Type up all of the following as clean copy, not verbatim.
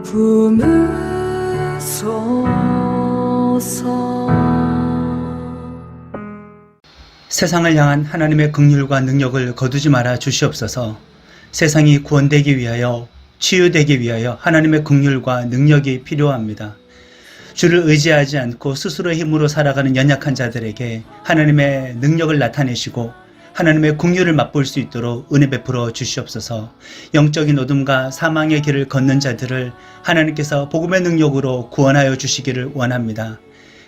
품으소서. 세상을 향한 하나님의 긍휼과 능력을 거두지 말아 주시옵소서. 세상이 구원되기 위하여, 치유되기 위하여 하나님의 긍휼과 능력이 필요합니다. 주를 의지하지 않고 스스로의 힘으로 살아가는 연약한 자들에게 하나님의 능력을 나타내시고 하나님의 긍휼을 맛볼 수 있도록 은혜 베풀어 주시옵소서. 영적인 어둠과 사망의 길을 걷는 자들을 하나님께서 복음의 능력으로 구원하여 주시기를 원합니다.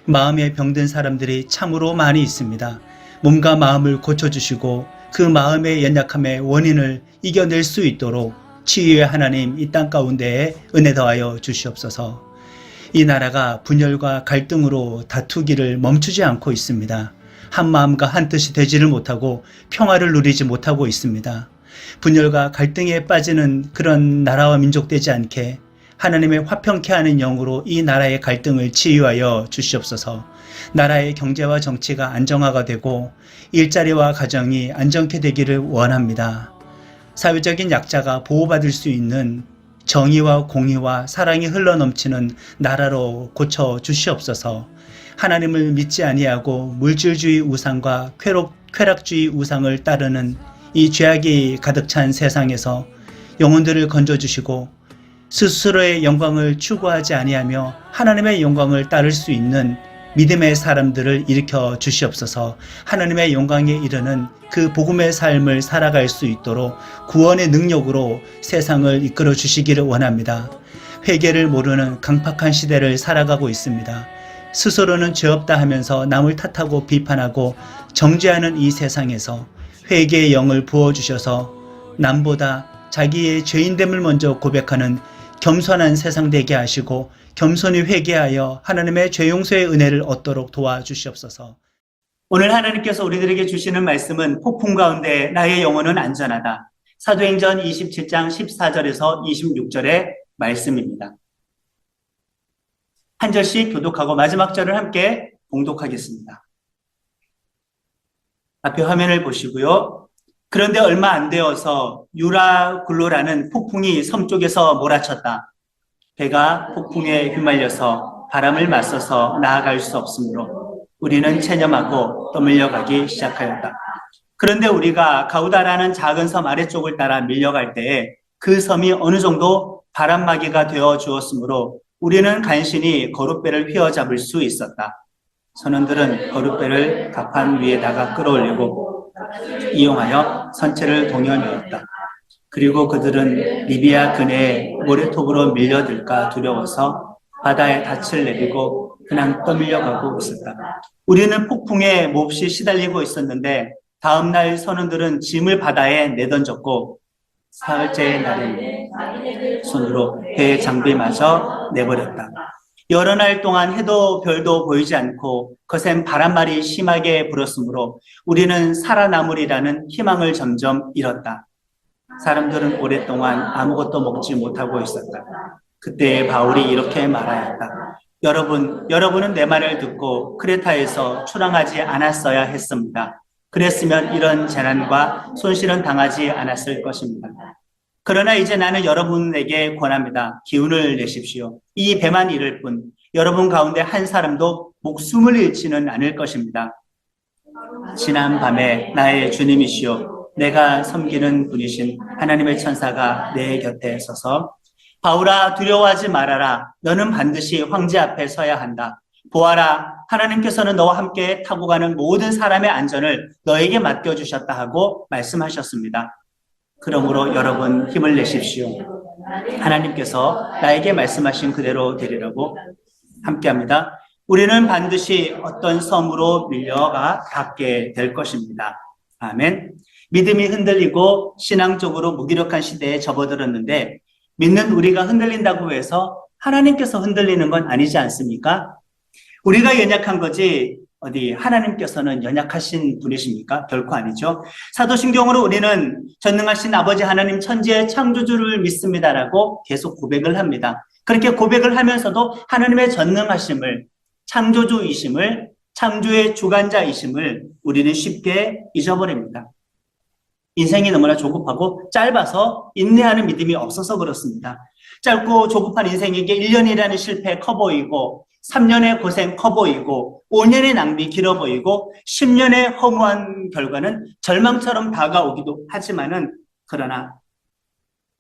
마음에 병든 사람들이 참으로 많이 있습니다. 몸과 마음을 고쳐주시고 그 마음의 연약함의 원인을 이겨낼 수 있도록 치유의 하나님 이 땅 가운데에 은혜 더하여 주시옵소서. 이 나라가 분열과 갈등으로 다투기를 멈추지 않고 있습니다. 한 마음과 한 뜻이 되지를 못하고 평화를 누리지 못하고 있습니다. 분열과 갈등에 빠지는 그런 나라와 민족 되지 않게 하나님의 화평케 하는 영으로 이 나라의 갈등을 치유하여 주시옵소서. 나라의 경제와 정치가 안정화가 되고 일자리와 가정이 안정케 되기를 원합니다. 사회적인 약자가 보호받을 수 있는 정의와 공의와 사랑이 흘러넘치는 나라로 고쳐 주시옵소서. 하나님을 믿지 아니하고 물질주의 우상과 쾌락주의 우상을 따르는 이 죄악이 가득 찬 세상에서 영혼들을 건져주시고 스스로의 영광을 추구하지 아니하며 하나님의 영광을 따를 수 있는 믿음의 사람들을 일으켜 주시옵소서. 하나님의 영광에 이르는 그 복음의 삶을 살아갈 수 있도록 구원의 능력으로 세상을 이끌어 주시기를 원합니다. 회개를 모르는 강팍한 시대를 살아가고 있습니다. 스스로는 죄 없다 하면서 남을 탓하고 비판하고 정죄하는 이 세상에서 회개의 영을 부어주셔서 남보다 자기의 죄인됨을 먼저 고백하는 겸손한 세상 되게 하시고 겸손히 회개하여 하나님의 죄 용서의 은혜를 얻도록 도와주시옵소서. 오늘 하나님께서 우리들에게 주시는 말씀은 폭풍 가운데 나의 영혼은 안전하다. 사도행전 27장 14절에서 26절의 말씀입니다. 한 절씩 교독하고 마지막 절을 함께 봉독하겠습니다. 앞에 화면을 보시고요. 그런데 얼마 안 되어서 유라굴로라는 폭풍이 섬 쪽에서 몰아쳤다. 배가 폭풍에 휘말려서 바람을 맞서서 나아갈 수 없으므로 우리는 체념하고 떠밀려가기 시작하였다. 그런데 우리가 가우다라는 작은 섬 아래쪽을 따라 밀려갈 때에 그 섬이 어느 정도 바람막이가 되어 주었으므로 우리는 간신히 거룻배를 휘어잡을 수 있었다. 선원들은 거룻배를 갑판 위에다가 끌어올리고 이용하여 선체를 동여매었다. 그리고 그들은 리비아 근해에 모래톱으로 밀려들까 두려워서 바다에 닻을 내리고 그냥 떠밀려가고 있었다. 우리는 폭풍에 몹시 시달리고 있었는데 다음 날 선원들은 짐을 바다에 내던졌고 사흘째의 날에는 손으로 배 장비마저 내버렸다. 여러 날 동안 해도 별도 보이지 않고 거센 바람말이 심하게 불었으므로 우리는 살아남으리라는 희망을 점점 잃었다. 사람들은 오랫동안 아무것도 먹지 못하고 있었다. 그때 바울이 이렇게 말하였다. 여러분은 내 말을 듣고 크레타에서 출항하지 않았어야 했습니다. 그랬으면 이런 재난과 손실은 당하지 않았을 것입니다. 그러나 이제 나는 여러분에게 권합니다. 기운을 내십시오. 이 배만 잃을 뿐 여러분 가운데 한 사람도 목숨을 잃지는 않을 것입니다. 지난 밤에 나의 주님이시여 내가 섬기는 분이신 하나님의 천사가 내 곁에 서서 바울아 두려워하지 말아라. 너는 반드시 황제 앞에 서야 한다. 보아라 하나님께서는 너와 함께 타고 가는 모든 사람의 안전을 너에게 맡겨주셨다 하고 말씀하셨습니다. 그러므로 여러분 힘을 내십시오. 하나님께서 나에게 말씀하신 그대로 되리라고 함께합니다. 우리는 반드시 어떤 섬으로 밀려가 닿게 될 것입니다. 아멘. 믿음이 흔들리고 신앙적으로 무기력한 시대에 접어들었는데 믿는 우리가 흔들린다고 해서 하나님께서 흔들리는 건 아니지 않습니까? 우리가 연약한 거지 하나님께서는 연약하신 분이십니까? 결코 아니죠. 사도신경으로 우리는 전능하신 아버지 하나님 천지의 창조주를 믿습니다라고 계속 고백을 합니다. 그렇게 고백을 하면서도 하나님의 전능하심을, 창조주이심을, 창조의 주관자이심을 우리는 쉽게 잊어버립니다. 인생이 너무나 조급하고 짧아서 인내하는 믿음이 없어서 그렇습니다. 짧고 조급한 인생에게 1년이라는 실패 커 보이고 3년의 고생 커 보이고 5년의 낭비 길어 보이고 10년의 허무한 결과는 절망처럼 다가오기도 하지만은 그러나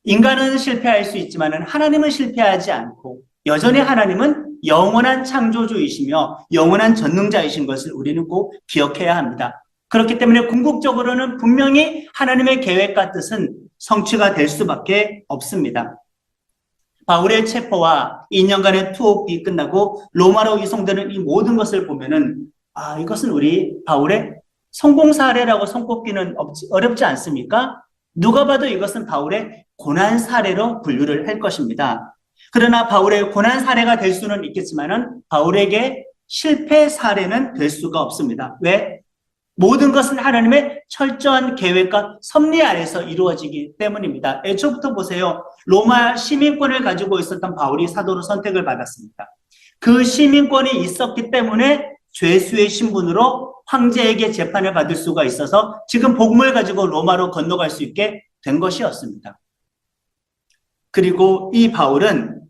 인간은 실패할 수 있지만은 하나님은 실패하지 않고 여전히 하나님은 영원한 창조주이시며 영원한 전능자이신 것을 우리는 꼭 기억해야 합니다. 그렇기 때문에 궁극적으로는 분명히 하나님의 계획과 뜻은 성취가 될 수밖에 없습니다. 바울의 체포와 2년간의 투옥이 끝나고 로마로 이송되는 이 모든 것을 보면은 이것은 우리 바울의 성공 사례라고 손꼽기는 어렵지 않습니까? 누가 봐도 이것은 바울의 고난 사례로 분류를 할 것입니다. 그러나 바울의 고난 사례가 될 수는 있겠지만은 바울에게 실패 사례는 될 수가 없습니다. 왜? 모든 것은 하나님의 철저한 계획과 섭리 아래서 이루어지기 때문입니다. 애초부터 보세요. 로마 시민권을 가지고 있었던 바울이 사도로 선택을 받았습니다. 그 시민권이 있었기 때문에 죄수의 신분으로 황제에게 재판을 받을 수가 있어서 지금 복음을 가지고 로마로 건너갈 수 있게 된 것이었습니다. 그리고 이 바울은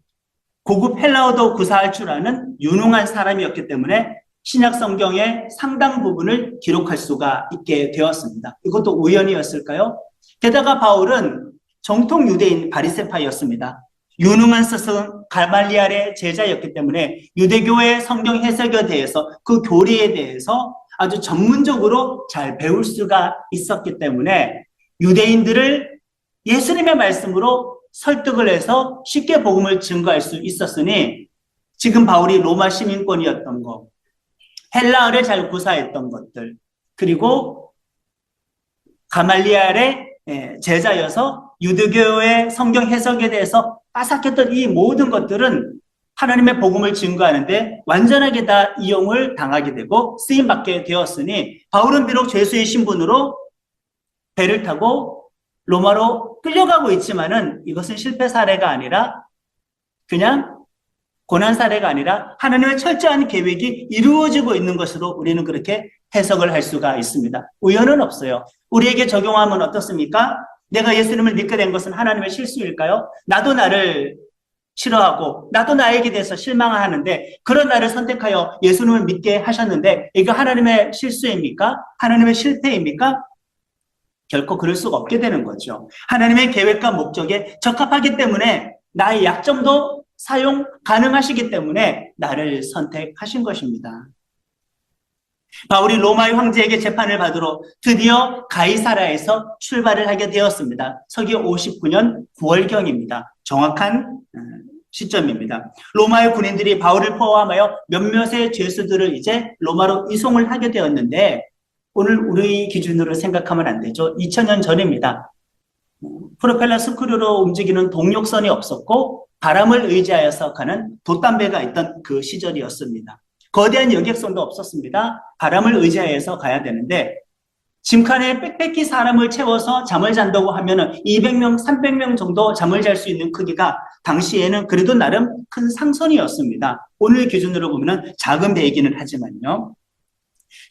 고급 헬라어도 구사할 줄 아는 유능한 사람이었기 때문에 신약 성경의 상당 부분을 기록할 수가 있게 되었습니다. 이것도 우연이었을까요? 게다가 바울은 정통 유대인 바리새파였습니다. 유능한 스승 가말리알의 제자였기 때문에 유대교의 성경 해석에 대해서 그 교리에 대해서 아주 전문적으로 잘 배울 수가 있었기 때문에 유대인들을 예수님의 말씀으로 설득을 해서 쉽게 복음을 증거할 수 있었으니 지금 바울이 로마 시민권이었던 것, 헬라어를 잘 구사했던 것들, 그리고 가말리알의 제자여서 유대교의 성경 해석에 대해서 빠삭했던 이 모든 것들은 하나님의 복음을 증거하는데 완전하게 다 이용을 당하게 되고 쓰임받게 되었으니 바울은 비록 죄수의 신분으로 배를 타고 로마로 끌려가고 있지만은 이것은 실패 사례가 아니라 그냥 고난 사례가 아니라 하나님의 철저한 계획이 이루어지고 있는 것으로 우리는 그렇게 해석을 할 수가 있습니다. 우연은 없어요. 우리에게 적용하면 어떻습니까? 내가 예수님을 믿게 된 것은 하나님의 실수일까요? 나도 나를 싫어하고 나도 나에게 대해서 실망하는데 그런 나를 선택하여 예수님을 믿게 하셨는데 이거 하나님의 실수입니까? 하나님의 실패입니까? 결코 그럴 수가 없게 되는 거죠. 하나님의 계획과 목적에 적합하기 때문에 나의 약점도 사용 가능하시기 때문에 나를 선택하신 것입니다. 바울이 로마의 황제에게 재판을 받으러 드디어 가이사라에서 출발을 하게 되었습니다. 서기 59년 9월경입니다. 정확한 시점입니다. 로마의 군인들이 바울을 포함하여 몇몇의 죄수들을 이제 로마로 이송을 하게 되었는데 오늘 우리 기준으로 생각하면 안 되죠. 2000년 전입니다. 프로펠러 스크류로 움직이는 동력선이 없었고 바람을 의지하여서 가는 돛담배가 있던 그 시절이었습니다. 거대한 여객선도 없었습니다. 바람을 의지하여서 가야 되는데 짐칸에 빽빽히 사람을 채워서 잠을 잔다고 하면은 200명, 300명 정도 잠을 잘 수 있는 크기가 당시에는 그래도 나름 큰 상선이었습니다. 오늘 기준으로 보면은 작은 배이기는 하지만요.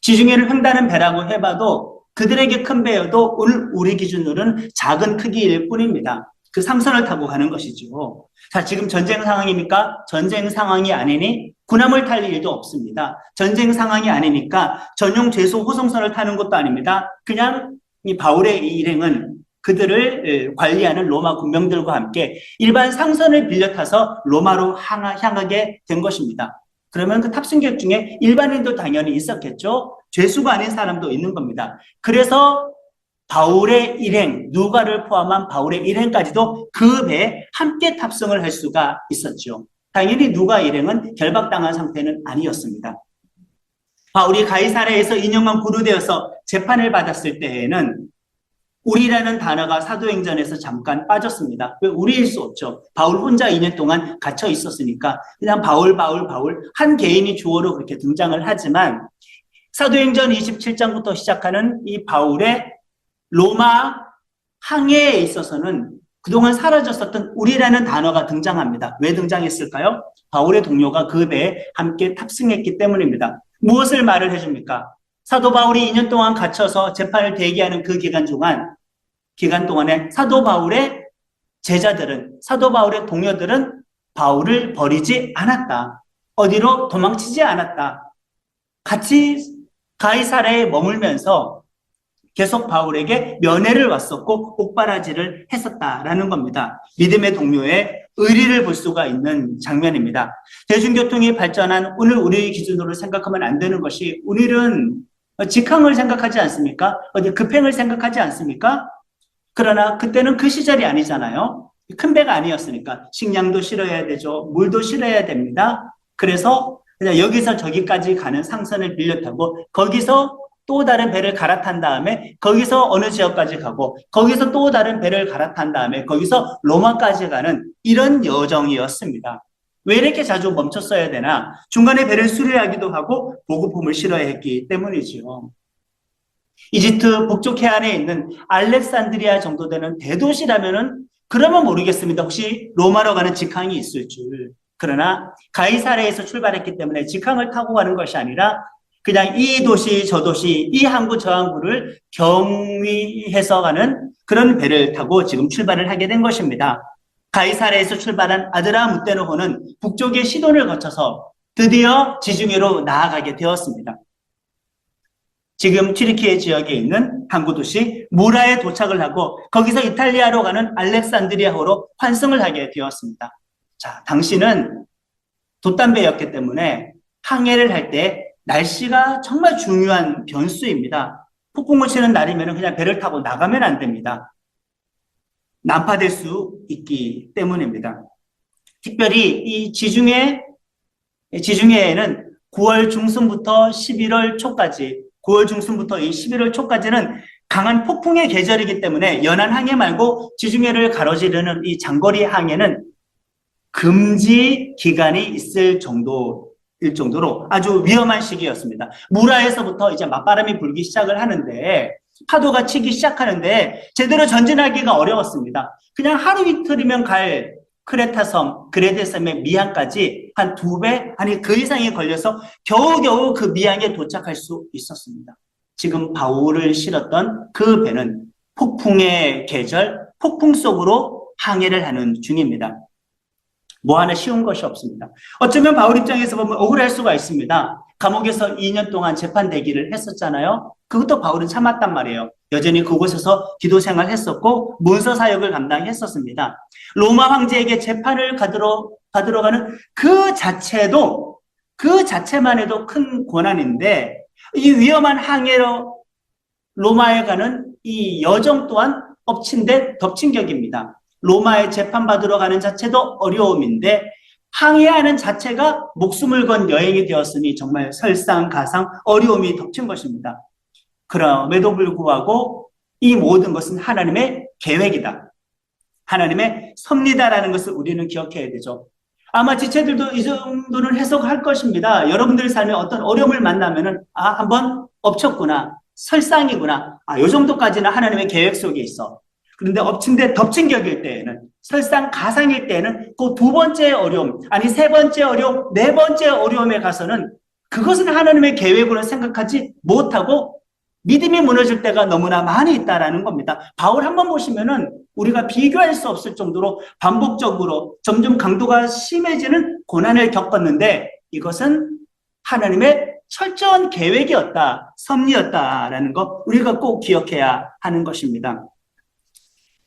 지중해를 횡단한 배라고 해봐도 그들에게 큰 배여도 오늘 우리 기준으로는 작은 크기일 뿐입니다. 그 상선을 타고 가는 것이죠. 자, 지금 전쟁 상황입니까? 전쟁 상황이 아니니 군함을 탈 일도 없습니다. 전쟁 상황이 아니니까 전용 죄수 호송선을 타는 것도 아닙니다. 그냥 이 바울의 이 일행은 그들을 관리하는 로마 군병들과 함께 일반 상선을 빌려 타서 로마로 향하게 된 것입니다. 그러면 그 탑승객 중에 일반인도 당연히 있었겠죠. 죄수가 아닌 사람도 있는 겁니다. 그래서 바울의 일행, 누가를 포함한 바울의 일행까지도 그 배에 함께 탑승을 할 수가 있었죠. 당연히 누가 일행은 결박당한 상태는 아니었습니다. 바울이 가이사랴에서 2년간 구류되어서 재판을 받았을 때에는 우리라는 단어가 사도행전에서 잠깐 빠졌습니다. 왜 우리일 수 없죠. 바울 혼자 2년 동안 갇혀 있었으니까 그냥 바울 한 개인이 주어로 그렇게 등장을 하지만 사도행전 27장부터 시작하는 이 바울의 로마 항해에 있어서는 그동안 사라졌었던 우리라는 단어가 등장합니다. 왜 등장했을까요? 바울의 동료가 그 배에 함께 탑승했기 때문입니다. 무엇을 말을 해줍니까? 사도 바울이 2년 동안 갇혀서 재판을 대기하는 그 기간 동안 기간 동안에 사도 바울의 제자들은, 사도 바울의 동료들은 바울을 버리지 않았다. 어디로 도망치지 않았다. 같이 가이사랴에 머물면서 계속 바울에게 면회를 왔었고 옥바라지를 했었다라는 겁니다. 믿음의 동료의 의리를 볼 수가 있는 장면입니다. 대중교통이 발전한 오늘 우리 기준으로 생각하면 안 되는 것이, 오늘은 직항을 생각하지 않습니까? 어디 급행을 생각하지 않습니까? 그러나 그때는 그 시절이 아니잖아요. 큰 배가 아니었으니까 식량도 실어야 되죠. 물도 실어야 됩니다. 그래서 그냥 여기서 저기까지 가는 상선을 빌려 타고 거기서 또 다른 배를 갈아탄 다음에 거기서 어느 지역까지 가고 거기서 또 다른 배를 갈아탄 다음에 거기서 로마까지 가는 이런 여정이었습니다. 왜 이렇게 자주 멈췄어야 되나? 중간에 배를 수리하기도 하고 보급품을 실어야 했기 때문이지요. 이집트 북쪽 해안에 있는 알렉산드리아 정도 되는 대도시라면은 그러면 모르겠습니다. 혹시 로마로 가는 직항이 있을 줄. 그러나 가이사랴에서 출발했기 때문에 직항을 타고 가는 것이 아니라 그냥 이 도시 저 도시 이 항구 저 항구를 경위해서 가는 그런 배를 타고 지금 출발을 하게 된 것입니다. 가이사랴에서 출발한 아드라무테노호는 북쪽의 시돈을 거쳐서 드디어 지중해로 나아가게 되었습니다. 지금 튀르키예 지역에 있는 항구 도시 무라에 도착을 하고 거기서 이탈리아로 가는 알렉산드리아호로 환승을 하게 되었습니다. 자, 당시는 돛담배였기 때문에 항해를 할 때 날씨가 정말 중요한 변수입니다. 폭풍을 치는 날이면 그냥 배를 타고 나가면 안 됩니다. 난파될 수 있기 때문입니다. 특별히 이 지중해에는 9월 중순부터 11월 초까지, 9월 중순부터 이 11월 초까지는 강한 폭풍의 계절이기 때문에 연안 항해 말고 지중해를 가로지르는 이 장거리 항해는 금지 기간이 있을 정도일 정도로 아주 위험한 시기였습니다. 무라에서부터 이제 맞바람이 불기 시작을 하는데, 파도가 치기 시작하는데 제대로 전진하기가 어려웠습니다. 그냥 하루 이틀이면 갈 크레타섬, 그레데섬의 미항까지 한 2배, 아니 그 이상이 걸려서 겨우겨우 그 미항에 도착할 수 있었습니다. 지금 바울을 실었던 그 배는 폭풍의 계절, 폭풍 속으로 항해를 하는 중입니다. 뭐 하나 쉬운 것이 없습니다. 어쩌면 바울 입장에서 보면 억울할 수가 있습니다. 감옥에서 2년 동안 재판대기를 했었잖아요. 그것도 바울은 참았단 말이에요. 여전히 그곳에서 기도 생활했었고 문서 사역을 감당했었습니다. 로마 황제에게 재판을 받으러 가는 그 자체만 해도 큰 고난인데, 이 위험한 항해로 로마에 가는 이 여정 또한 엎친 데 덮친 격입니다. 로마에 재판받으러 가는 자체도 어려움인데 항해하는 자체가 목숨을 건 여행이 되었으니 정말 설상가상 어려움이 덮친 것입니다. 그럼에도 불구하고 이 모든 것은 하나님의 계획이다, 하나님의 섭리다라는 것을 우리는 기억해야 되죠. 아마 지체들도 이 정도는 해석할 것입니다. 여러분들의 삶에 어떤 어려움을 만나면은 한번 엎쳤구나, 설상이구나, 요 정도까지는 하나님의 계획 속에 있어. 그런데 엎친 데 덮친 격일 때에는, 설상가상일 때에는 그 2번째 어려움, 아니 3번째 어려움, 4번째 어려움에 가서는 그것은 하나님의 계획으로 생각하지 못하고 믿음이 무너질 때가 너무나 많이 있다라는 겁니다. 바울 한번 보시면은 우리가 비교할 수 없을 정도로 반복적으로 점점 강도가 심해지는 고난을 겪었는데 이것은 하나님의 철저한 계획이었다, 섭리였다라는 거 우리가 꼭 기억해야 하는 것입니다.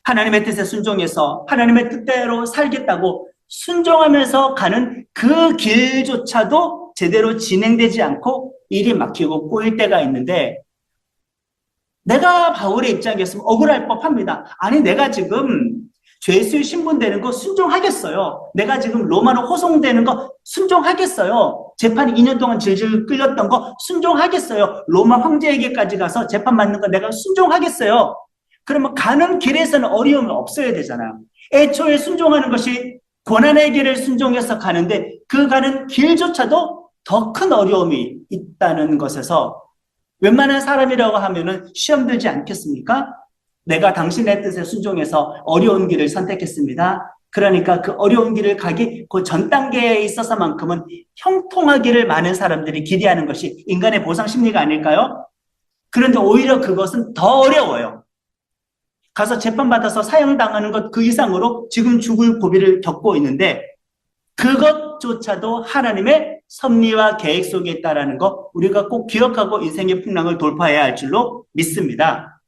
하나님의 뜻에 순종해서 하나님의 뜻대로 살겠다고 순종하면서 가는 그 길조차도 제대로 진행되지 않고 일이 막히고 꼬일 때가 있는데, 내가 바울의 입장이었으면 억울할 법합니다. 아니 내가 지금 죄수의 신분되는 거 순종하겠어요. 내가 지금 로마로 호송되는 거 순종하겠어요. 재판이 2년 동안 질질 끌렸던 거 순종하겠어요. 로마 황제에게까지 가서 재판받는 거 내가 순종하겠어요. 그러면 가는 길에서는 어려움이 없어야 되잖아요. 애초에 순종하는 것이 고난의 길을 순종해서 가는데 그 가는 길조차도 더 큰 어려움이 있다는 것에서 웬만한 사람이라고 하면은 시험 들지 않겠습니까? 내가 당신의 뜻에 순종해서 어려운 길을 선택했습니다. 그러니까 그 어려운 길을 가기 그 전 단계에 있어서만큼은 형통하기를 많은 사람들이 기대하는 것이 인간의 보상 심리가 아닐까요? 그런데 오히려 그것은 더 어려워요. 가서 재판받아서 사형당하는 것 그 이상으로 지금 죽을 고비를 겪고 있는데 그것조차도 하나님의 섭리와 계획 속에 있다라는 거 우리가 꼭 기억하고 인생의 풍랑을 돌파해야 할 줄로 믿습니다.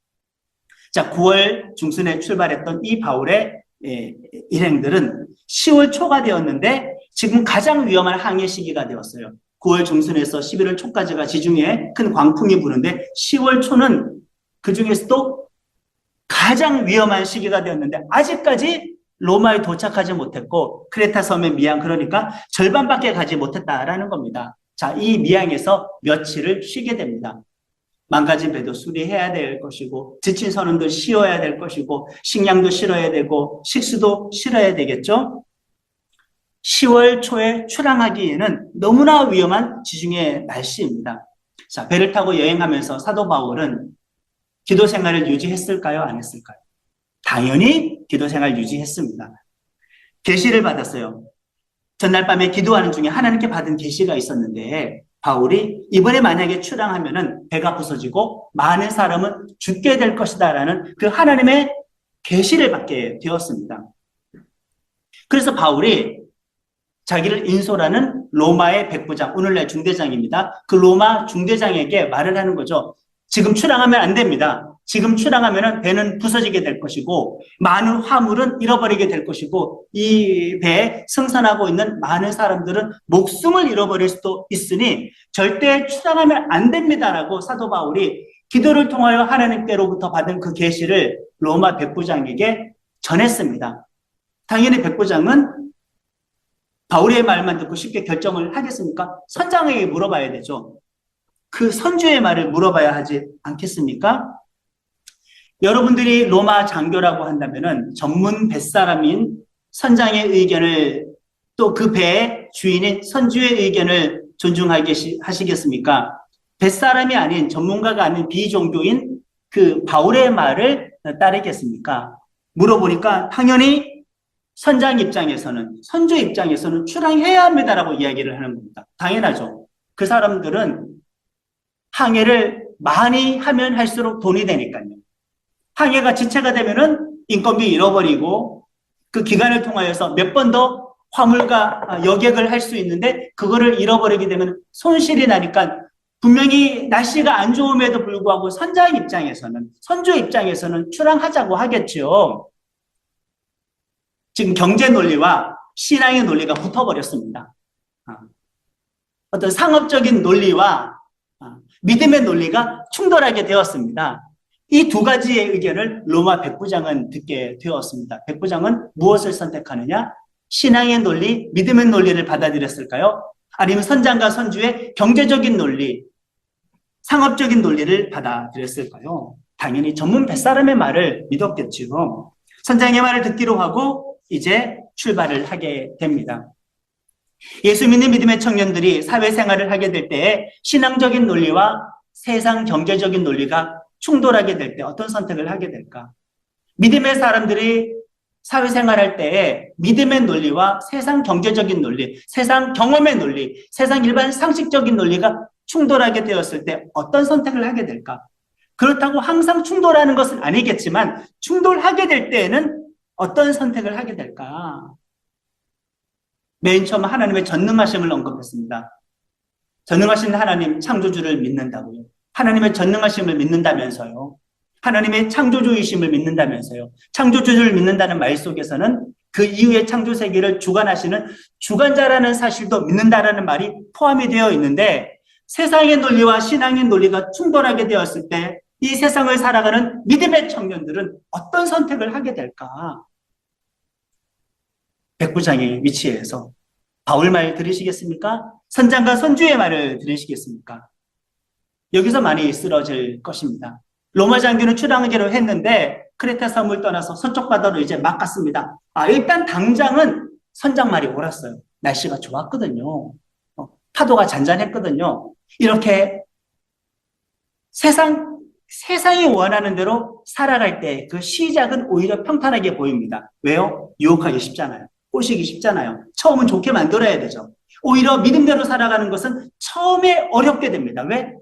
자, 9월 중순에 출발했던 이 바울의 일행들은 10월 초가 되었는데 지금 가장 위험한 항해 시기가 되었어요. 9월 중순에서 11월 초까지가 지중해에 큰 광풍이 부는데 10월 초는 그 중에서도 가장 위험한 시기가 되었는데 아직까지 로마에 도착하지 못했고 크레타 섬의 미항 그러니까 절반밖에 가지 못했다라는 겁니다. 자, 이 미항에서 며칠을 쉬게 됩니다. 망가진 배도 수리해야 될 것이고 지친 선원도 쉬어야 될 것이고 식량도 실어야 되고 식수도 실어야 되겠죠. 10월 초에 출항하기에는 너무나 위험한 지중해 날씨입니다. 자, 배를 타고 여행하면서 사도 바울은 기도 생활을 유지했을까요? 안 했을까요? 당연히 기도 생활 유지했습니다. 계시를 받았어요. 전날 밤에 기도하는 중에 하나님께 받은 계시가 있었는데 바울이 이번에 만약에 출항하면은 배가 부서지고 많은 사람은 죽게 될 것이다라는 그 하나님의 계시를 받게 되었습니다. 그래서 바울이 자기를 인솔하는 로마의 백부장, 오늘날 중대장입니다. 그 로마 중대장에게 말을 하는 거죠. 지금 출항하면 안 됩니다. 지금 출항하면 배는 부서지게 될 것이고 많은 화물은 잃어버리게 될 것이고 이 배에 승선하고 있는 많은 사람들은 목숨을 잃어버릴 수도 있으니 절대 출항하면 안 됩니다라고 사도 바울이 기도를 통하여 하나님께로부터 받은 그 계시를 로마 백부장에게 전했습니다. 당연히 백부장은 바울의 말만 듣고 쉽게 결정을 하겠습니까? 선장에게 물어봐야 되죠. 그 선주의 말을 물어봐야 하지 않겠습니까? 여러분들이 로마 장교라고 한다면은 전문 뱃사람인 선장의 의견을 또 그 배의 주인인 선주의 의견을 존중하게 하시겠습니까? 뱃사람이 아닌 전문가가 아닌 비종교인 그 바울의 말을 따르겠습니까? 물어보니까 당연히 선장 입장에서는 선주 입장에서는 출항해야 합니다라고 이야기를 하는 겁니다. 당연하죠. 그 사람들은 항해를 많이 하면 할수록 돈이 되니까요. 항해가 지체가 되면은 인건비 잃어버리고 그 기간을 통하여서 몇 번 더 화물과 여객을 할 수 있는데 그거를 잃어버리게 되면 손실이 나니까 분명히 날씨가 안 좋음에도 불구하고 선장 입장에서는 선주 입장에서는 출항하자고 하겠죠. 지금 경제 논리와 신앙의 논리가 붙어버렸습니다. 어떤 상업적인 논리와 믿음의 논리가 충돌하게 되었습니다. 이 두 가지의 의견을 로마 백부장은 듣게 되었습니다. 백부장은 무엇을 선택하느냐? 신앙의 논리, 믿음의 논리를 받아들였을까요? 아니면 선장과 선주의 경제적인 논리, 상업적인 논리를 받아들였을까요? 당연히 전문 뱃사람의 말을 믿었겠지요. 선장의 말을 듣기로 하고 이제 출발을 하게 됩니다. 예수 믿는 믿음의 청년들이 사회생활을 하게 될 때에 신앙적인 논리와 세상 경제적인 논리가 충돌하게 될 때 어떤 선택을 하게 될까? 믿음의 사람들이 사회생활할 때에 믿음의 논리와 세상 경제적인 논리, 세상 경험의 논리, 세상 일반 상식적인 논리가 충돌하게 되었을 때 어떤 선택을 하게 될까? 그렇다고 항상 충돌하는 것은 아니겠지만 충돌하게 될 때에는 어떤 선택을 하게 될까? 맨 처음 하나님의 전능하심을 언급했습니다. 전능하신 하나님 창조주를 믿는다고요. 하나님의 전능하심을 믿는다면서요. 하나님의 창조주이심을 믿는다면서요. 창조주를 믿는다는 말 속에서는 그 이후의 창조세계를 주관하시는 주관자라는 사실도 믿는다라는 말이 포함이 되어 있는데 세상의 논리와 신앙의 논리가 충돌하게 되었을 때 이 세상을 살아가는 믿음의 청년들은 어떤 선택을 하게 될까? 백부장의 위치에서 바울 말 들으시겠습니까? 선장과 선주의 말을 들으시겠습니까? 여기서 많이 쓰러질 것입니다. 로마 장교는 출항하기로 했는데 크레타 섬을 떠나서 서쪽 바다로 이제 막 갔습니다. 일단 당장은 선장 말이 옳았어요. 날씨가 좋았거든요. 파도가 잔잔했거든요. 이렇게 세상이 원하는 대로 살아갈 때 그 시작은 오히려 평탄하게 보입니다. 왜요? 유혹하기 쉽잖아요. 꼬시기 쉽잖아요. 처음은 좋게 만들어야 되죠. 오히려 믿음대로 살아가는 것은 처음에 어렵게 됩니다. 왜?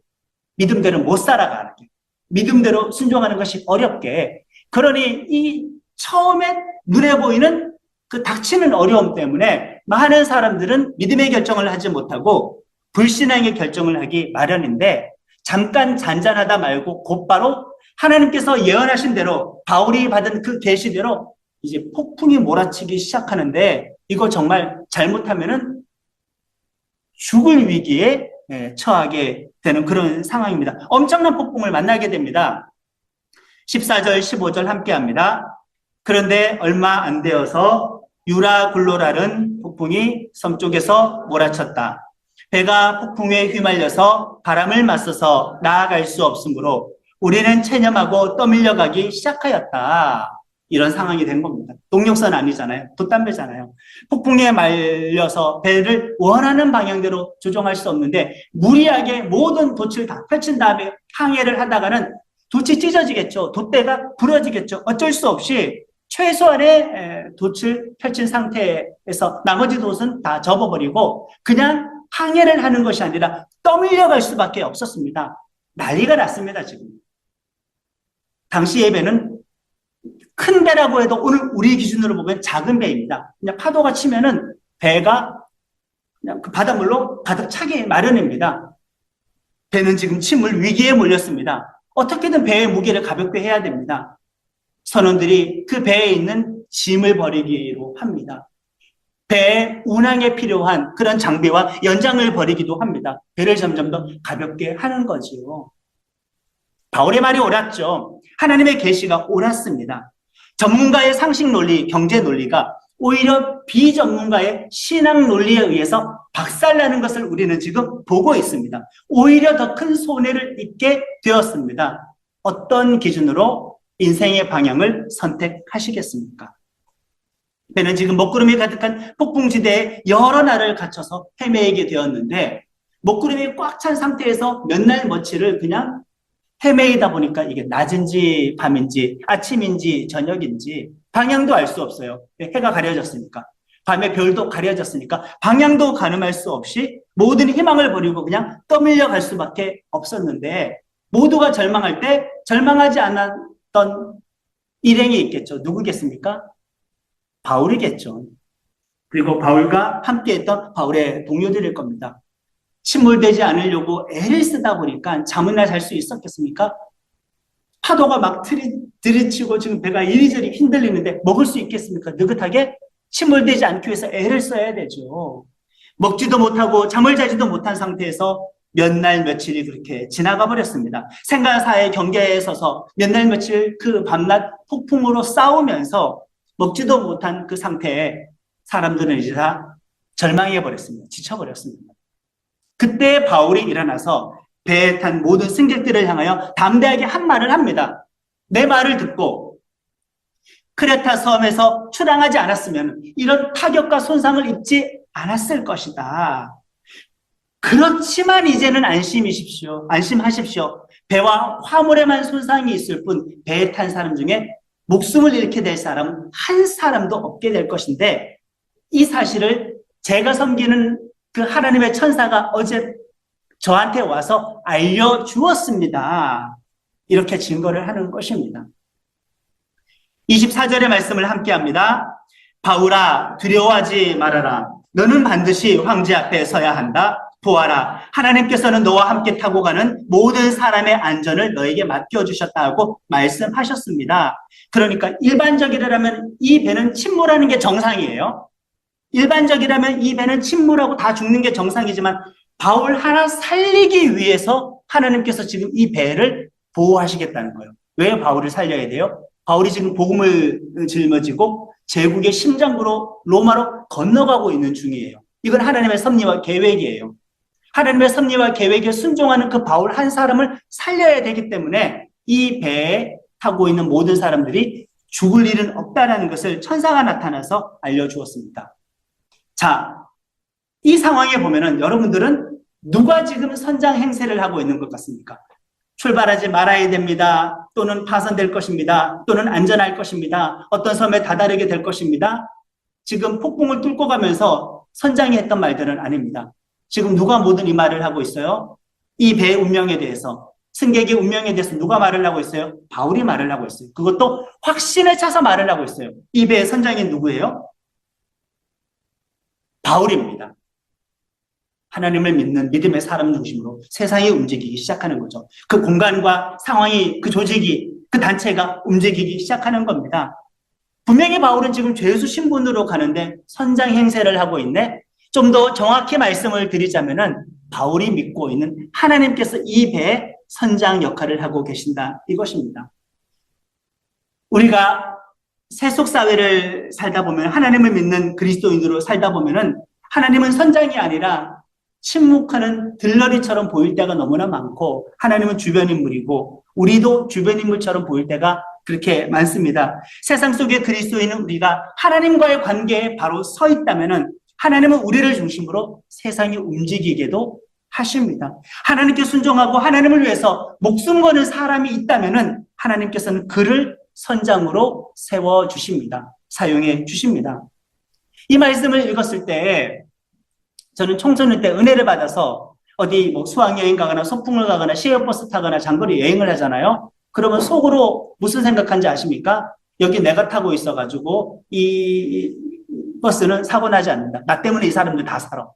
믿음대로 못 살아가는 게. 믿음대로 순종하는 것이 어렵게. 그러니 이 처음에 눈에 보이는 그 닥치는 어려움 때문에 많은 사람들은 믿음의 결정을 하지 못하고 불신앙의 결정을 하기 마련인데, 잠깐 잔잔하다 말고 곧바로 하나님께서 예언하신 대로 바울이 받은 그 계시대로 이제 폭풍이 몰아치기 시작하는데, 이거 정말 잘못하면은 죽을 위기에 처하게 되는 그런 상황입니다. 엄청난 폭풍을 만나게 됩니다. 14절, 15절 함께 합니다. 그런데 얼마 안 되어서 유라굴로라는 폭풍이 섬 쪽에서 몰아쳤다. 배가 폭풍에 휘말려서 바람을 맞서서 나아갈 수 없으므로 우리는 체념하고 떠밀려가기 시작하였다. 이런 상황이 된 겁니다. 동력선 아니잖아요. 돛담배잖아요. 폭풍에 말려서 배를 원하는 방향대로 조종할 수 없는데, 무리하게 모든 돛을 다 펼친 다음에 항해를 하다가는 돛이 찢어지겠죠. 돛대가 부러지겠죠. 어쩔 수 없이 최소한의 돛을 펼친 상태에서 나머지 돛은 다 접어버리고 그냥 항해를 하는 것이 아니라 떠밀려갈 수밖에 없었습니다. 난리가 났습니다, 지금. 당시의 배는 큰 배라고 해도 오늘 우리 기준으로 보면 작은 배입니다. 그냥 파도가 치면은 배가 그냥 그 바닷물로 가득 차기 마련입니다. 배는 지금 침몰 위기에 몰렸습니다. 어떻게든 배의 무게를 가볍게 해야 됩니다. 선원들이 그 배에 있는 짐을 버리기로 합니다. 배의 운항에 필요한 그런 장비와 연장을 버리기도 합니다. 배를 점점 더 가볍게 하는 거지요. 바울의 말이 옳았죠. 하나님의 계시가 옳았습니다. 전문가의 상식 논리, 경제 논리가 오히려 비전문가의 신앙 논리에 의해서 박살나는 것을 우리는 지금 보고 있습니다. 오히려 더 큰 손해를 입게 되었습니다. 어떤 기준으로 인생의 방향을 선택하시겠습니까? 배는 지금 먹구름이 가득한 폭풍지대에 여러 날을 갇혀서 헤매게 되었는데, 먹구름이 꽉 찬 상태에서 몇 날 며칠을 그냥 헤매이다 보니까 이게 낮인지 밤인지 아침인지 저녁인지 방향도 알 수 없어요. 해가 가려졌으니까. 밤에 별도 가려졌으니까 방향도 가늠할 수 없이 모든 희망을 버리고 그냥 떠밀려 갈 수밖에 없었는데, 모두가 절망할 때 절망하지 않았던 일행이 있겠죠. 누구겠습니까? 바울이겠죠. 그리고 바울과 함께했던 바울의 동료들일 겁니다. 침몰되지 않으려고 애를 쓰다 보니까 잠이나 잘 수 있었겠습니까? 파도가 막 들이치고 지금 배가 이리저리 흔들리는데 먹을 수 있겠습니까? 느긋하게? 침몰되지 않기 위해서 애를 써야 되죠. 먹지도 못하고 잠을 자지도 못한 상태에서 몇 날 며칠이 그렇게 지나가 버렸습니다. 생과사의 경계에 서서 몇 날 며칠 그 밤낮 폭풍으로 싸우면서 먹지도 못한 그 상태에 사람들은 이제 다 절망해 버렸습니다. 지쳐버렸습니다. 그때 바울이 일어나서 배에 탄 모든 승객들을 향하여 담대하게 한 말을 합니다. 내 말을 듣고 크레타 섬에서 출항하지 않았으면 이런 타격과 손상을 입지 않았을 것이다. 그렇지만 이제는 안심하십시오. 배와 화물에만 손상이 있을 뿐 배에 탄 사람 중에 목숨을 잃게 될 사람은 한 사람도 없게 될 것인데, 이 사실을 제가 섬기는 그 하나님의 천사가 어제 저한테 와서 알려주었습니다. 이렇게 증거를 하는 것입니다. 24절의 말씀을 함께 합니다. 바울아, 두려워하지 말아라. 너는 반드시 황제 앞에 서야 한다. 보아라, 하나님께서는 너와 함께 타고 가는 모든 사람의 안전을 너에게 맡겨주셨다고 말씀하셨습니다. 그러니까 일반적이라면 이 배는 침몰하는 게 정상이에요. 일반적이라면 이 배는 침몰하고 다 죽는 게 정상이지만 바울 하나 살리기 위해서 하나님께서 지금 이 배를 보호하시겠다는 거예요. 왜 바울을 살려야 돼요? 바울이 지금 복음을 짊어지고 제국의 심장부로 로마로 건너가고 있는 중이에요. 이건 하나님의 섭리와 계획이에요. 하나님의 섭리와 계획에 순종하는 그 바울 한 사람을 살려야 되기 때문에 이 배에 타고 있는 모든 사람들이 죽을 일은 없다는 것을 천사가 나타나서 알려주었습니다. 자, 이 상황에 보면은 여러분들은 누가 지금 선장 행세를 하고 있는 것 같습니까? 출발하지 말아야 됩니다. 또는 파손될 것입니다. 또는 안전할 것입니다. 어떤 섬에 다다르게 될 것입니다. 지금 폭풍을 뚫고 가면서 선장이 했던 말들은 아닙니다. 지금 누가 모든 이 말을 하고 있어요? 이 배의 운명에 대해서, 승객의 운명에 대해서 누가 말을 하고 있어요? 바울이 말을 하고 있어요. 그것도 확신에 차서 말을 하고 있어요. 이 배의 선장이 누구예요? 바울입니다. 하나님을 믿는 믿음의 사람 중심으로 세상이 움직이기 시작하는 거죠. 그 공간과 상황이, 그 조직이, 그 단체가 움직이기 시작하는 겁니다. 분명히 바울은 지금 죄수 신분으로 가는데 선장 행세를 하고 있네. 좀 더 정확히 말씀을 드리자면은 바울이 믿고 있는 하나님께서 이 배의 선장 역할을 하고 계신다, 이것입니다. 우리가 세속 사회를 살다 보면, 하나님을 믿는 그리스도인으로 살다 보면은 하나님은 선장이 아니라 침묵하는 들러리처럼 보일 때가 너무나 많고, 하나님은 주변 인물이고 우리도 주변 인물처럼 보일 때가 그렇게 많습니다. 세상 속의 그리스도인은 우리가 하나님과의 관계에 바로 서 있다면은 하나님은 우리를 중심으로 세상이 움직이게도 하십니다. 하나님께 순종하고 하나님을 위해서 목숨 거는 사람이 있다면은 하나님께서는 그를 선장으로 세워주십니다. 사용해 주십니다. 이 말씀을 읽었을 때 저는 청소년 때 은혜를 받아서 어디 뭐 수학여행 가거나 소풍을 가거나 시외버스 타거나 장거리 여행을 하잖아요. 그러면 속으로 무슨 생각하는지 아십니까? 여기 내가 타고 있어가지고 이 버스는 사고 나지 않는다. 나 때문에 이 사람들 다 살아.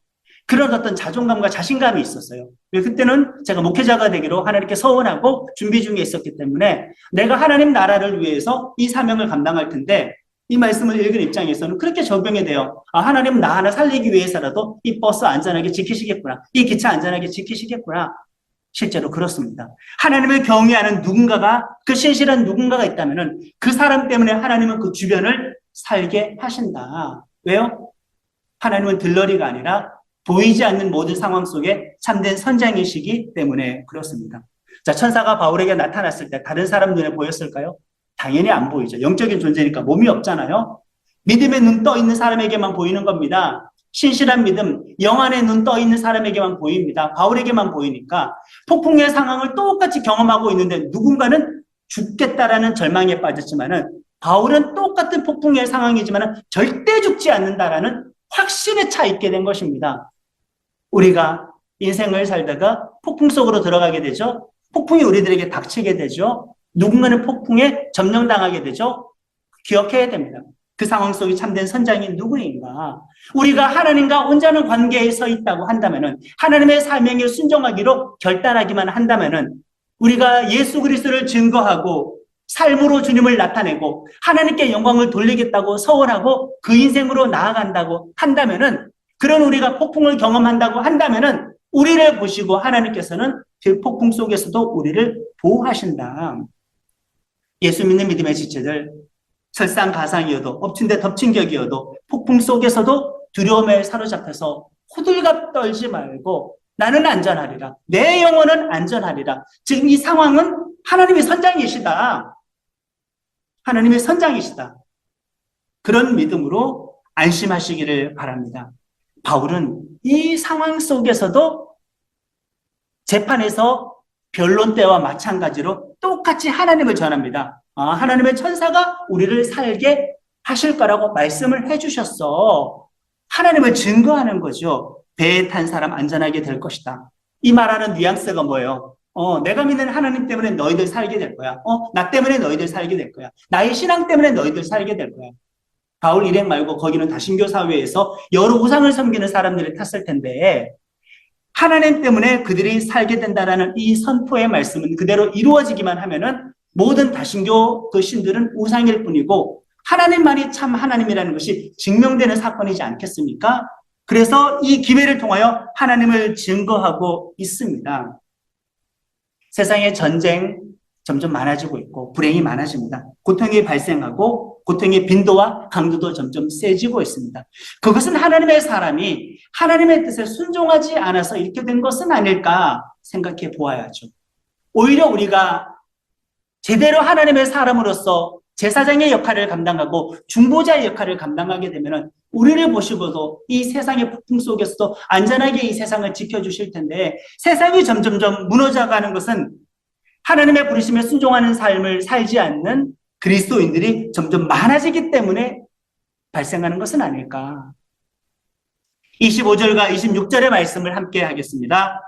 그런 어떤 자존감과 자신감이 있었어요. 그때는 제가 목회자가 되기로 하나님께 서원하고 준비 중에 있었기 때문에 내가 하나님 나라를 위해서 이 사명을 감당할 텐데, 이 말씀을 읽은 입장에서는 그렇게 적용이 돼요. 아, 하나님 나 하나 살리기 위해서라도 이 버스 안전하게 지키시겠구나. 이 기차 안전하게 지키시겠구나. 실제로 그렇습니다. 하나님을 경외하는 누군가가, 그 신실한 누군가가 있다면은 그 사람 때문에 하나님은 그 주변을 살게 하신다. 왜요? 하나님은 들러리가 아니라 보이지 않는 모든 상황 속에 참된 선장이시기 때문에 그렇습니다. 자, 천사가 바울에게 나타났을 때 다른 사람 눈에 보였을까요? 당연히 안 보이죠. 영적인 존재니까 몸이 없잖아요. 믿음의 눈 떠 있는 사람에게만 보이는 겁니다. 신실한 믿음, 영안의 눈 떠 있는 사람에게만 보입니다. 바울에게만 보이니까 폭풍의 상황을 똑같이 경험하고 있는데 누군가는 죽겠다라는 절망에 빠졌지만은 바울은 똑같은 폭풍의 상황이지만은 절대 죽지 않는다라는 확신에 차 있게 된 것입니다. 우리가 인생을 살다가 폭풍 속으로 들어가게 되죠. 폭풍이 우리들에게 닥치게 되죠. 누군가는 폭풍에 점령당하게 되죠. 기억해야 됩니다. 그 상황 속에 참된 선장이 누구인가? 우리가 하나님과 온전한 관계에 서 있다고 한다면은, 하나님의 사명에 순종하기로 결단하기만 한다면은, 우리가 예수 그리스도를 증거하고 삶으로 주님을 나타내고 하나님께 영광을 돌리겠다고 서원하고 그 인생으로 나아간다고 한다면은, 그런 우리가 폭풍을 경험한다고 한다면은 우리를 보시고 하나님께서는 그 폭풍 속에서도 우리를 보호하신다. 예수 믿는 믿음의 지체들, 설상가상이어도 엎친 데 덮친 격이어도 폭풍 속에서도 두려움에 사로잡혀서 호들갑 떨지 말고 나는 안전하리라. 내 영혼은 안전하리라. 지금 이 상황은 하나님의 선장이시다. 하나님의 선장이시다. 그런 믿음으로 안심하시기를 바랍니다. 바울은 이 상황 속에서도 재판에서 변론 때와 마찬가지로 똑같이 하나님을 전합니다. 아, 하나님의 천사가 우리를 살게 하실 거라고 말씀을 해주셨어. 하나님을 증거하는 거죠. 배에 탄 사람 안전하게 될 것이다. 이 말하는 뉘앙스가 뭐예요? 내가 믿는 하나님 때문에 너희들 살게 될 거야. 나 때문에 너희들 살게 될 거야. 나의 신앙 때문에 너희들 살게 될 거야. 바울 일행 말고 거기는 다신교 사회에서 여러 우상을 섬기는 사람들이 탔을 텐데, 하나님 때문에 그들이 살게 된다라는 이 선포의 말씀은 그대로 이루어지기만 하면은 모든 다신교 그 신들은 우상일 뿐이고 하나님만이 참 하나님이라는 것이 증명되는 사건이지 않겠습니까? 그래서 이 기회를 통하여 하나님을 증거하고 있습니다. 세상의 전쟁 점점 많아지고 있고 불행이 많아집니다. 고통이 발생하고 고통의 빈도와 강도도 점점 세지고 있습니다. 그것은 하나님의 사람이 하나님의 뜻에 순종하지 않아서 이렇게 된 것은 아닐까 생각해 보아야죠. 오히려 우리가 제대로 하나님의 사람으로서 제사장의 역할을 감당하고 중보자의 역할을 감당하게 되면 우리를 보시고도 이 세상의 폭풍 속에서도 안전하게 이 세상을 지켜주실 텐데, 세상이 점점점 무너져가는 것은 하나님의 부르심에 순종하는 삶을 살지 않는 그리스도인들이 점점 많아지기 때문에 발생하는 것은 아닐까. 25절과 26절의 말씀을 함께 하겠습니다.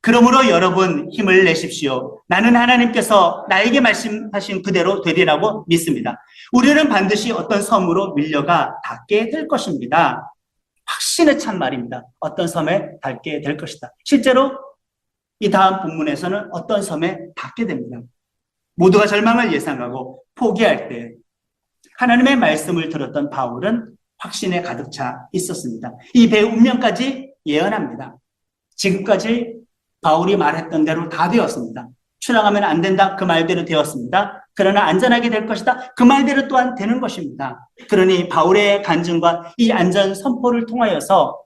그러므로 여러분 힘을 내십시오. 나는 하나님께서 나에게 말씀하신 그대로 되리라고 믿습니다. 우리는 반드시 어떤 섬으로 밀려가 닿게 될 것입니다. 확신에 찬 말입니다. 어떤 섬에 닿게 될 것이다. 실제로 이 다음 본문에서는 어떤 섬에 닿게 됩니다. 모두가 절망을 예상하고 포기할 때 하나님의 말씀을 들었던 바울은 확신에 가득 차 있었습니다. 이 배의 운명까지 예언합니다. 지금까지 바울이 말했던 대로 다 되었습니다. 출항하면 안 된다. 그 말대로 되었습니다. 그러나 안전하게 될 것이다. 그 말대로 또한 되는 것입니다. 그러니 바울의 간증과 이 안전 선포를 통하여서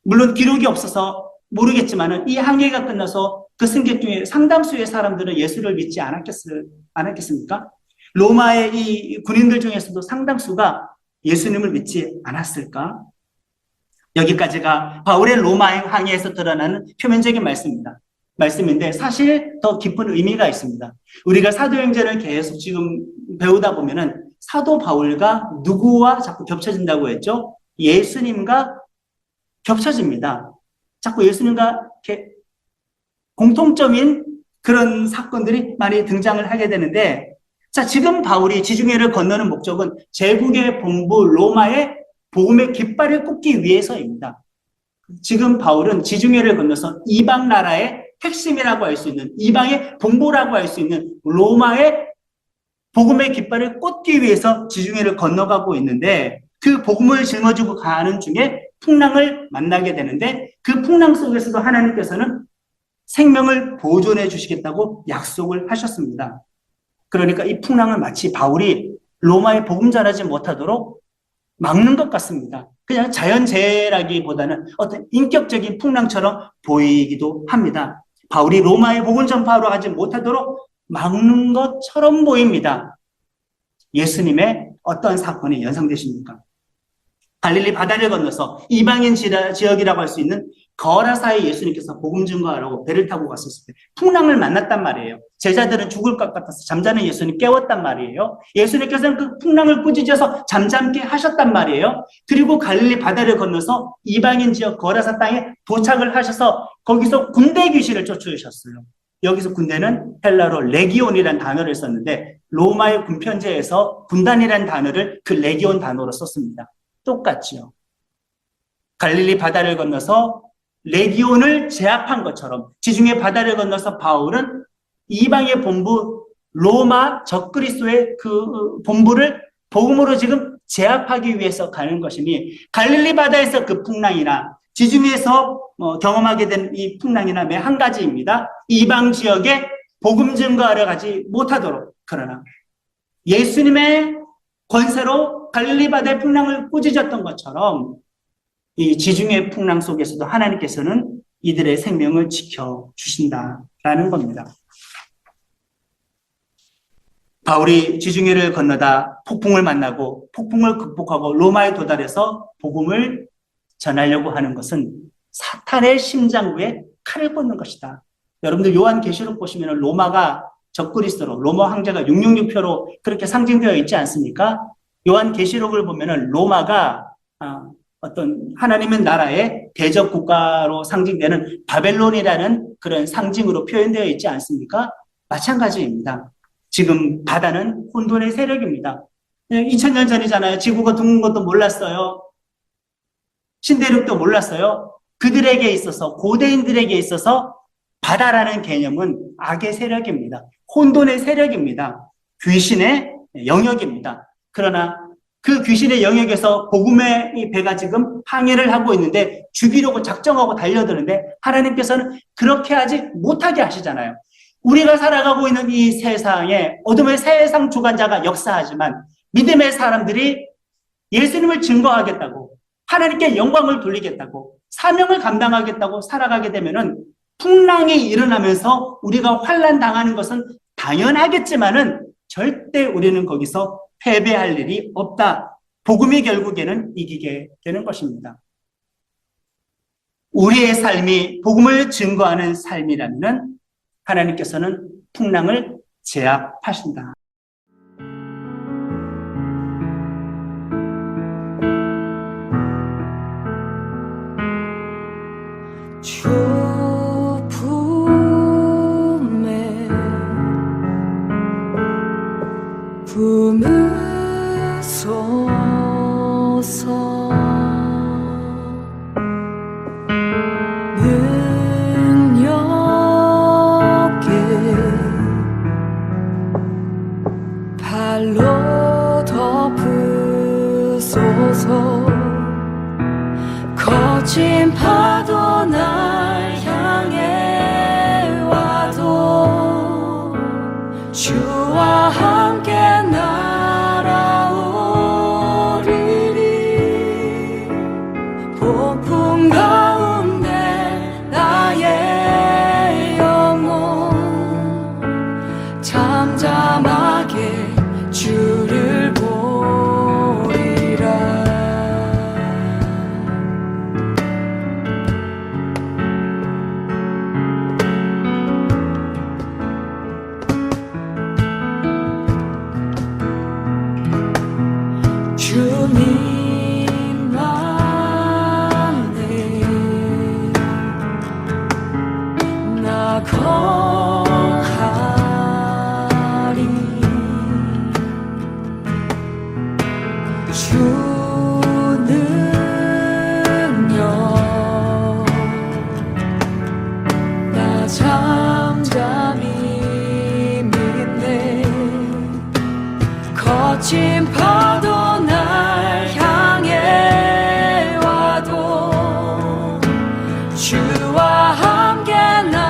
물론 기록이 없어서 모르겠지만은 이 항해가 끝나서 그 승객 중에 상당수의 사람들은 예수를 믿지 않았겠습니까? 로마의 이 군인들 중에서도 상당수가 예수님을 믿지 않았을까? 여기까지가 바울의 로마 항해에서 드러나는 표면적인 말씀인데 사실 더 깊은 의미가 있습니다. 우리가 사도행전을 계속 지금 배우다 보면은 사도 바울과 누구와 자꾸 겹쳐진다고 했죠? 예수님과 겹쳐집니다. 자꾸 예수님과 이렇게 공통점인 그런 사건들이 많이 등장을 하게 되는데, 자, 지금 바울이 지중해를 건너는 목적은 제국의 본부 로마의 복음의 깃발을 꽂기 위해서입니다. 지금 바울은 지중해를 건너서 이방 나라의 핵심이라고 할 수 있는, 이방의 본부라고 할 수 있는 로마의 복음의 깃발을 꽂기 위해서 지중해를 건너가고 있는데, 그 복음을 짊어지고 가는 중에 풍랑을 만나게 되는데, 그 풍랑 속에서도 하나님께서는 생명을 보존해 주시겠다고 약속을 하셨습니다. 그러니까 이 풍랑을 마치 바울이 로마에 복음 전하지 못하도록 막는 것 같습니다. 그냥 자연재해라기보다는 어떤 인격적인 풍랑처럼 보이기도 합니다. 바울이 로마에 복음 전파하러 가지 못하도록 막는 것처럼 보입니다. 예수님의 어떤 사건이 연상되십니까? 갈릴리 바다를 건너서 이방인 지역이라고 할 수 있는 거라사에 예수님께서 복음 증거하라고 배를 타고 갔었을 때 풍랑을 만났단 말이에요. 제자들은 죽을 것 같아서 잠자는 예수님 깨웠단 말이에요. 예수님께서는 그 풍랑을 꾸짖어서 잠잠게 하셨단 말이에요. 그리고 갈릴리 바다를 건너서 이방인 지역 거라사 땅에 도착을 하셔서 거기서 군대 귀신을 쫓으셨어요. 여기서 군대는 헬라로 레기온이라는 단어를 썼는데 로마의 군편제에서 군단이라는 단어를 그 레기온 단어로 썼습니다. 똑같죠. 갈릴리 바다를 건너서 레기온을 제압한 것처럼 지중해 바다를 건너서 바울은 이방의 본부 로마 적그리스도의 그 본부를 복음으로 지금 제압하기 위해서 가는 것이니 갈릴리 바다에서 그 풍랑이나 지중해에서 경험하게 된 이 풍랑이나 매 한 가지입니다. 이방 지역에 복음 증거하러 가지 못하도록, 그러나 예수님의 권세로 갈릴리 바다의 풍랑을 꾸짖었던 것처럼 이 지중해 풍랑 속에서도 하나님께서는 이들의 생명을 지켜주신다라는 겁니다. 바울이 지중해를 건너다 폭풍을 만나고 폭풍을 극복하고 로마에 도달해서 복음을 전하려고 하는 것은 사탄의 심장부에 칼을 꽂는 것이다. 여러분들 요한계시록 보시면 로마가 적그리스도로 로마 황제가 666표로 그렇게 상징되어 있지 않습니까? 요한계시록을 보면 로마가 어떤 하나님의 나라의 대적 국가로 상징되는 바벨론이라는 그런 상징으로 표현되어 있지 않습니까? 마찬가지입니다. 지금 바다는 혼돈의 세력입니다. 2000년 전이잖아요. 지구가 둥근 것도 몰랐어요. 신대륙도 몰랐어요. 그들에게 있어서, 고대인들에게 있어서 바다라는 개념은 악의 세력입니다. 혼돈의 세력입니다. 귀신의 영역입니다. 그러나 그 귀신의 영역에서 복음의 이 배가 지금 항해를 하고 있는데 죽이려고 작정하고 달려드는데 하나님께서는 그렇게 하지 못하게 하시잖아요. 우리가 살아가고 있는 이 세상에 어둠의 세상 주관자가 역사하지만 믿음의 사람들이 예수님을 증거하겠다고, 하나님께 영광을 돌리겠다고, 사명을 감당하겠다고 살아가게 되면은 풍랑이 일어나면서 우리가 환난 당하는 것은 당연하겠지만은 절대 우리는 거기서 패배할 일이 없다. 복음이 결국에는 이기게 되는 것입니다. 우리의 삶이 복음을 증거하는 삶이라면 하나님께서는 풍랑을 제압하신다. 주 능력에 발로 덮으소서. 거친 파도 날 향해 와도 주와 함께 날아오리리. 폭풍 가운데 나의 영혼 잠잠하게 주를 보리라. 주님만에 나 거하리. 주 능력 나 잠잠히 믿네. 거친 파도 날 향해 와도 주와 함께 날아오리리.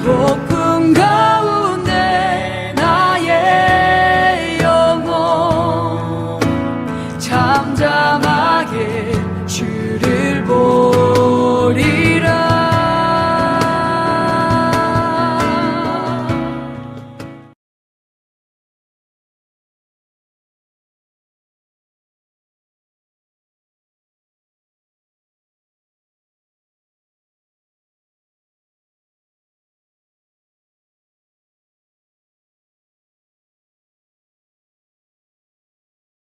폭풍 가운데 나의 영혼 잠잠하게 주를 보리라.